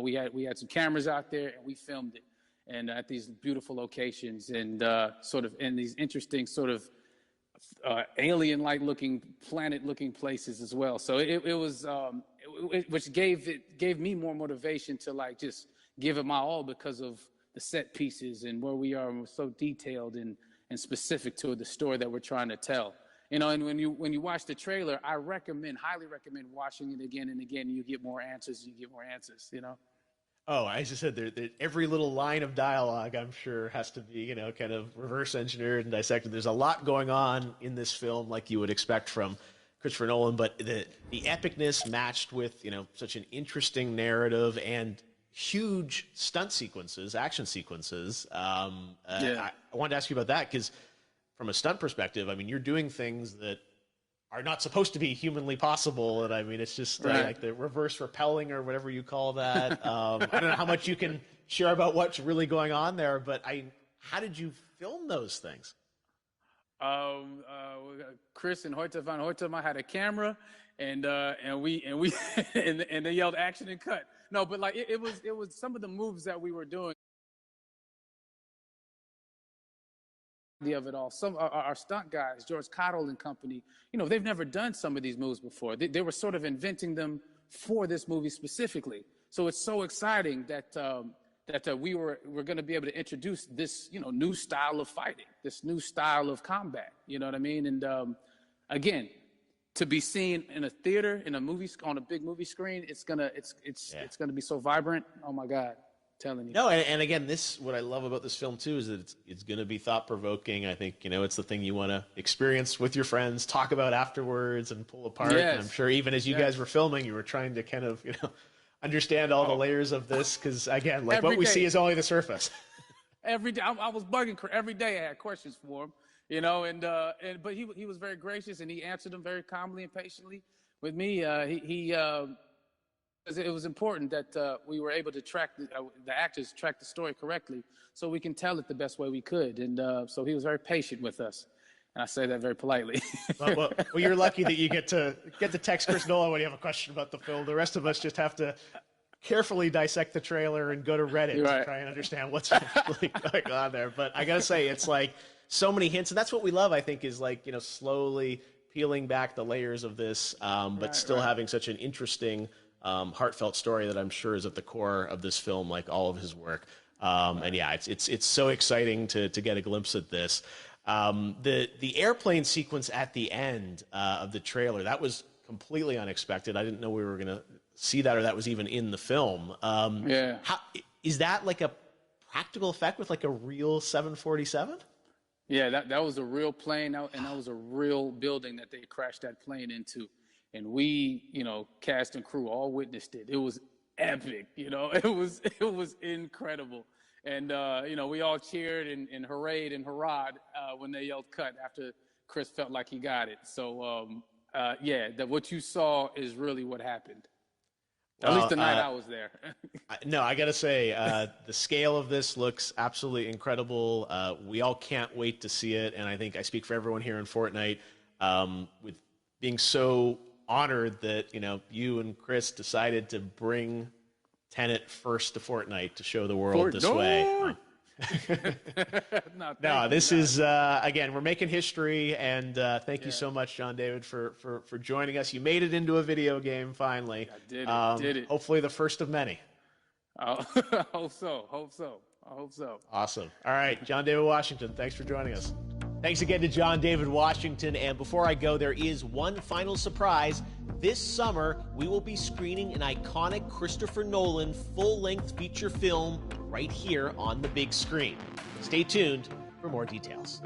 we had some cameras out there and we filmed it, and at these beautiful locations and sort of in these interesting sort of alien-like looking, planet-looking places as well. So it was, which gave me more motivation to like just give it my all because of the set pieces and where we are, and we're so detailed and specific to the story that we're trying to tell. And when you watch the trailer, I highly recommend watching it again and again. You get more answers. Oh, as I said, every little line of dialogue, I'm sure, has to be, kind of reverse engineered and dissected. There's a lot going on in this film, like you would expect from Christopher Nolan, but the epicness matched with, such an interesting narrative and huge stunt sequences, action sequences. I wanted to ask you about that because from a stunt perspective, I mean, you're doing things that are not supposed to be humanly possible. And I mean, it's just like the reverse rappelling or whatever you call that. I don't know how much you can share about what's really going on there, but how did you film those things? Chris and Hoyte van Hoytema had a camera, and they yelled action and cut. No, but like it was some of the moves that we were doing. Of it all, some our stunt guys, George Cottle and company, they've never done some of these moves before. They were sort of inventing them for this movie specifically. So it's so exciting that we're going to be able to introduce this new style of fighting, this new style of combat. You know what I mean? And again, to be seen in a theater, in a movie, on a big movie screen, it's gonna be so vibrant. Oh my God. Telling you. No, and again, what I love about this film too is that it's going to be thought provoking. I think it's the thing you want to experience with your friends, talk about afterwards, and pull apart. Yes. And I'm sure even as you guys were filming, you were trying to kind of understand all the layers of this because again, like what we see is only the surface. Every day, I was bugging every day. I had questions for him, but he was very gracious and he answered them very calmly and patiently. With me, it was important that we were able to track the actors track the story correctly so we can tell it the best way we could. And so he was very patient with us. And I say that very politely. well, you're lucky that you get to text Chris Nolan when you have a question about the film. The rest of us just have to carefully dissect the trailer and go to Reddit to try and understand what's really going on there. But I got to say, it's like so many hints. And that's what we love, I think, is like, slowly peeling back the layers of this, but still having such an interesting heartfelt story that I'm sure is at the core of this film, like all of his work. And yeah, it's so exciting to get a glimpse at this. The airplane sequence at the end of the trailer, that was completely unexpected. I didn't know we were going to see that, or that was even in the film. Is that like a practical effect with like a real 747? Yeah, that was a real plane, and that was a real building that they crashed that plane into. And we, cast and crew all witnessed it. It was epic, it was incredible. And, we all cheered and hurrayed and hurrahed when they yelled cut after Chris felt like he got it. So, what you saw is really what happened. At least the night I was there. No, I got to say, the scale of this looks absolutely incredible. We all can't wait to see it. And I think I speak for everyone here in Fortnite with being so honored that you and Chris decided to bring Tenet first to Fortnite to show the world this way. No, this is again, we're making history, and thank you so much, John David, for joining us. You made it into a video game finally. I did it. Hopefully, the first of many. I hope so. Awesome. All right, John David Washington, thanks for joining us. Thanks again to John David Washington. And before I go, there is one final surprise. This summer, we will be screening an iconic Christopher Nolan full-length feature film right here on the big screen. Stay tuned for more details.